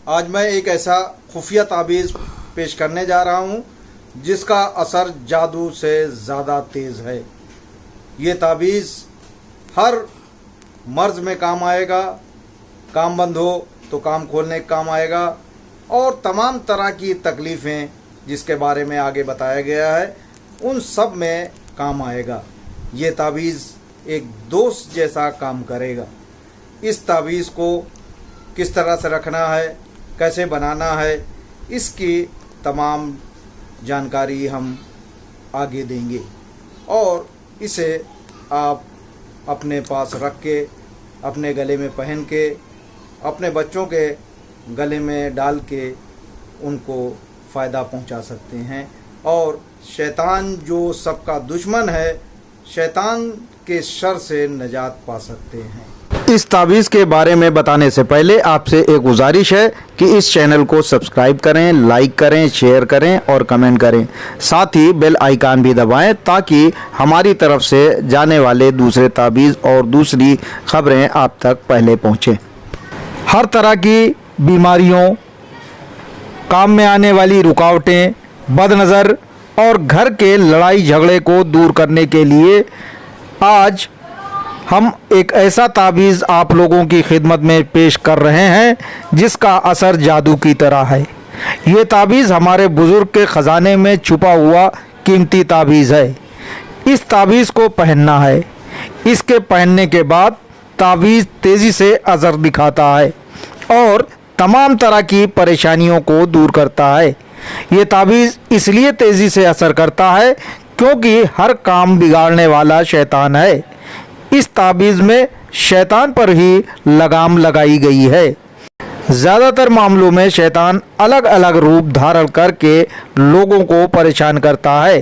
आज मैं एक ऐसा खुफिया ताबीज़ पेश करने जा रहा हूँ जिसका असर जादू से ज़्यादा तेज़ है। ये ताबीज़ हर मर्ज़ में काम आएगा, काम बंद हो तो काम खोलने का काम आएगा, और तमाम तरह की तकलीफ़ें जिसके बारे में आगे बताया गया है उन सब में काम आएगा। ये ताबीज़ एक दोस्त जैसा काम करेगा। इस ताबीज़ को किस तरह से रखना है, कैसे बनाना है, इसकी तमाम जानकारी हम आगे देंगे और इसे आप अपने पास रख के, अपने गले में पहन के, अपने बच्चों के गले में डाल के उनको फ़ायदा पहुंचा सकते हैं और शैतान जो सबका दुश्मन है, शैतान के शर से निजात पा सकते हैं। इस ताबीज़ के बारे में बताने से पहले आपसे एक गुजारिश है कि इस चैनल को सब्सक्राइब करें, लाइक करें, शेयर करें और कमेंट करें। साथ ही बेल आइकन भी दबाएं ताकि हमारी तरफ से जाने वाले दूसरे ताबीज़ और दूसरी खबरें आप तक पहले पहुँचें। हर तरह की बीमारियों, काम में आने वाली रुकावटें, बदनज़र और घर के लड़ाई झगड़े को दूर करने के लिए आज हम एक ऐसा ताबीज़ आप लोगों की खिदमत में पेश कर रहे हैं जिसका असर जादू की तरह है। ये ताबीज़ हमारे बुज़ुर्ग के ख़जाने में छुपा हुआ कीमती ताबीज़ है। इस ताबीज़ को पहनना है। इसके पहनने के बाद ताबीज़ तेज़ी से असर दिखाता है और तमाम तरह की परेशानियों को दूर करता है। ये ताबीज़ इसलिए तेज़ी से असर करता है क्योंकि हर काम बिगाड़ने वाला शैतान है। इस ताबीज़ में शैतान पर ही लगाम लगाई गई है। ज़्यादातर मामलों में शैतान अलग अलग रूप धारण करके लोगों को परेशान करता है।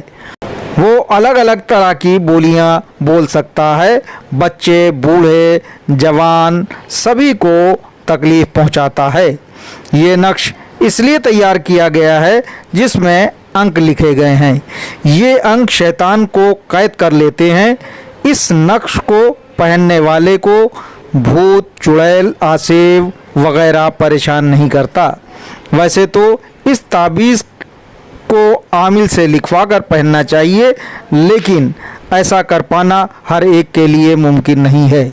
वो अलग अलग तरह की बोलियां बोल सकता है। बच्चे, बूढ़े, जवान सभी को तकलीफ़ पहुंचाता है। ये नक्श इसलिए तैयार किया गया है जिसमें अंक लिखे गए हैं। ये अंक शैतान को कैद कर लेते हैं। इस नक्श को पहनने वाले को भूत, चुड़ैल, आसेव वगैरह परेशान नहीं करता। वैसे तो इस ताबीज़ को आमिल से लिखवा कर पहनना चाहिए, लेकिन ऐसा कर पाना हर एक के लिए मुमकिन नहीं है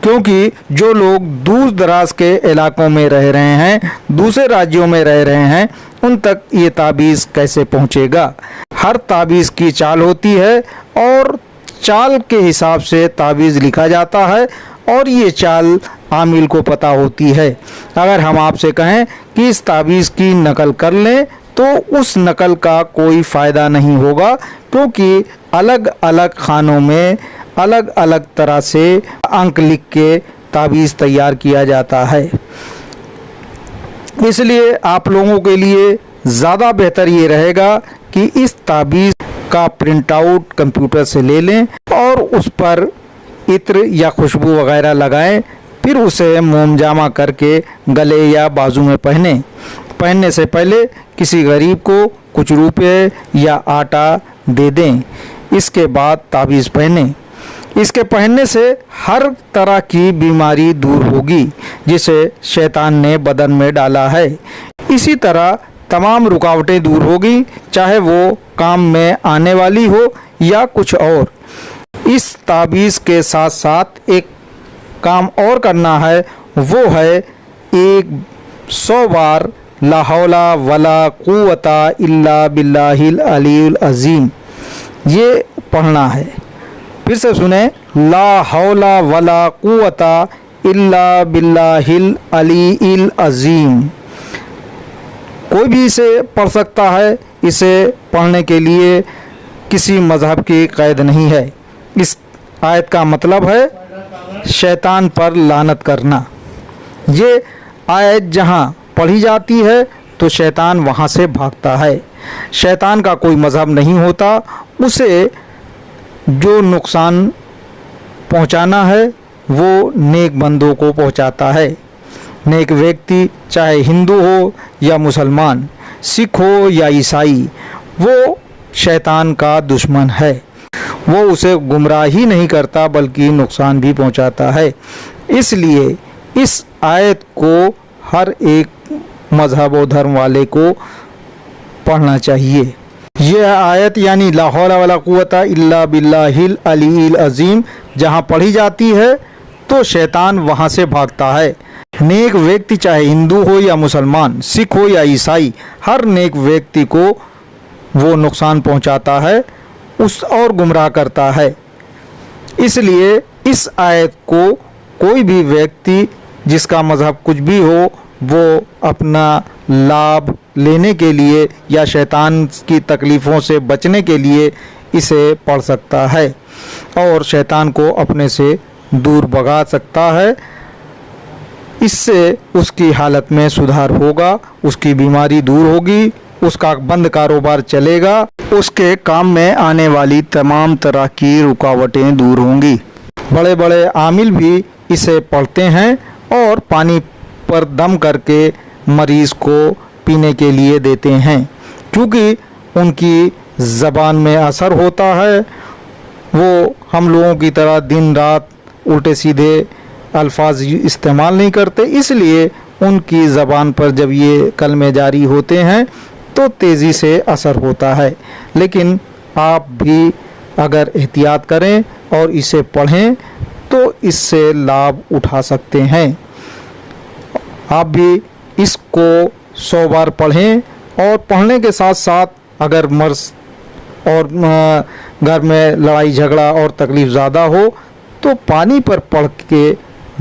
क्योंकि जो लोग दूर दराज के इलाकों में रह रहे हैं, दूसरे राज्यों में रह रहे हैं, उन तक ये ताबीज़ कैसे पहुंचेगा। हर ताबीज़ की चाल होती है और चाल के हिसाब से ताबीज़ लिखा जाता है और ये चाल आमिल को पता होती है। अगर हम आपसे कहें कि इस ताबीज़ की नकल कर लें तो उस नकल का कोई फ़ायदा नहीं होगा क्योंकि अलग अलग खानों में अलग अलग तरह से अंक लिख के ताबीज़ तैयार किया जाता है। इसलिए आप लोगों के लिए ज़्यादा बेहतर ये रहेगा कि इस ताबीज़ का प्रिंट आउट कंप्यूटर से ले लें और उस पर इत्र या खुशबू वगैरह लगाएं, फिर उसे मोमजामा करके गले या बाजू में पहनें। पहनने से पहले किसी गरीब को कुछ रुपए या आटा दे दें। इसके बाद ताबीज़ पहनें। इसके पहनने से हर तरह की बीमारी दूर होगी जिसे शैतान ने बदन में डाला है। इसी तरह तमाम रुकावटें दूर होगी, चाहे वो काम में आने वाली हो या कुछ और। इस ताबीज़ के साथ साथ एक काम और करना है, वो है 100 बार ला हौला वला कुव्वता इल्ला बिल्लाहिल अलील अज़ीम ये पढ़ना है। फिर से सुने, ला हौला वला कुव्वता इल्ला बिल्लाहिल अलील अज़ीम। कोई भी इसे पढ़ सकता है। इसे पढ़ने के लिए किसी मज़हब की क़ैद नहीं है। इस आयत का मतलब है शैतान पर लानत करना। ये आयत जहाँ पढ़ी जाती है तो शैतान वहाँ से भागता है। शैतान का कोई मज़हब नहीं होता। उसे जो नुकसान पहुँचाना है वो नेक बंदों को पहुँचाता है। नेक व्यक्ति चाहे हिंदू हो या मुसलमान, सिख हो या ईसाई, वो शैतान का दुश्मन है। वो उसे गुमराह ही नहीं करता बल्कि नुकसान भी पहुंचाता है। इसलिए इस आयत को हर एक मजहब और धर्म वाले को पढ़ना चाहिए। यह आयत यानी ला हौला वला कुव्वता इल्ला बिल्लाहिल अलील अजीम जहाँ पढ़ी जाती है तो शैतान वहाँ से भागता है। नेक व्यक्ति चाहे हिंदू हो या मुसलमान, सिख हो या ईसाई, हर नेक व्यक्ति को वो नुकसान पहुँचाता है उस और गुमराह करता है। इसलिए इस आयत को कोई भी व्यक्ति जिसका मज़हब कुछ भी हो वो अपना लाभ लेने के लिए या शैतान की तकलीफ़ों से बचने के लिए इसे पढ़ सकता है और शैतान को अपने से दूर भगा सकता है। इससे उसकी हालत में सुधार होगा, उसकी बीमारी दूर होगी, उसका बंद कारोबार चलेगा, उसके काम में आने वाली तमाम तरह की रुकावटें दूर होंगी। बड़े बड़े आमिल भी इसे पढ़ते हैं और पानी पर दम करके मरीज़ को पीने के लिए देते हैं, क्योंकि उनकी ज़बान में असर होता है। वो हम लोगों की तरह दिन रात उल्टे सीधे अल्फाज इस्तेमाल नहीं करते, इसलिए उनकी ज़बान पर जब ये कलमे जारी होते हैं तो तेज़ी से असर होता है। लेकिन आप भी अगर एहतियात करें और इसे पढ़ें तो इससे लाभ उठा सकते हैं। आप भी इसको 100 बार पढ़ें और पढ़ने के साथ साथ अगर मर्ज और घर में लड़ाई झगड़ा और तकलीफ़ ज़्यादा हो तो पानी पर पढ़ के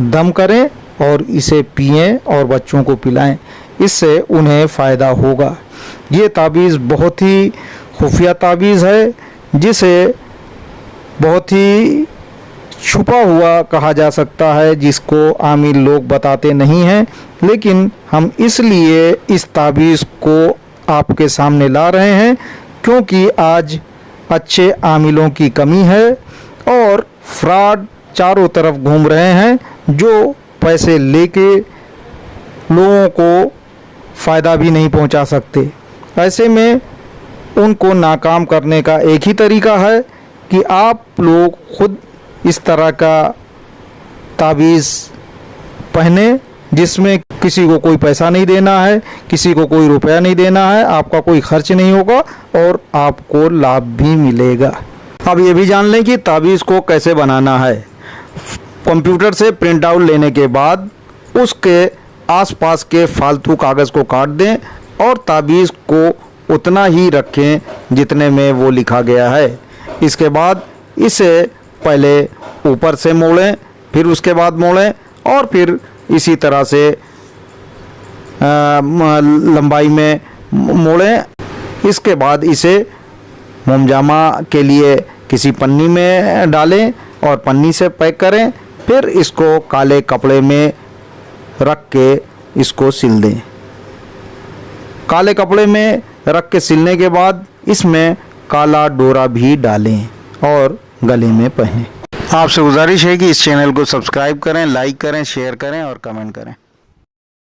दम करें और इसे पिएं और बच्चों को पिलाएं, इससे उन्हें फ़ायदा होगा। ये ताबीज़ बहुत ही खुफिया ताबीज़ है जिसे बहुत ही छुपा हुआ कहा जा सकता है, जिसको आमिल लोग बताते नहीं हैं, लेकिन हम इसलिए इस ताबीज़ को आपके सामने ला रहे हैं क्योंकि आज अच्छे आमिलों की कमी है और फ्रॉड चारों तरफ घूम रहे हैं जो पैसे लेके लोगों को फ़ायदा भी नहीं पहुंचा सकते। ऐसे में उनको नाकाम करने का एक ही तरीका है कि आप लोग खुद इस तरह का ताबीज़ पहने जिसमें किसी को कोई पैसा नहीं देना है, किसी को कोई रुपया नहीं देना है, आपका कोई खर्च नहीं होगा और आपको लाभ भी मिलेगा। अब ये भी जान लें कि ताबीज़ को कैसे बनाना है। कंप्यूटर से प्रिंट आउट लेने के बाद उसके आसपास के फालतू कागज़ को काट दें और ताबीज़ को उतना ही रखें जितने में वो लिखा गया है। इसके बाद इसे पहले ऊपर से मोड़ें, फिर उसके बाद मोड़ें और फिर इसी तरह से लंबाई में मोड़ें। इसके बाद इसे मोमजामा के लिए किसी पन्नी में डालें और पन्नी से पैक करें, फिर इसको काले कपड़े में रख के इसको सिल दें। काले कपड़े में रख के सिलने के बाद इसमें काला डोरा भी डालें और गले में पहनें। आपसे गुजारिश है कि इस चैनल को सब्सक्राइब करें, लाइक करें, शेयर करें और कमेंट करें।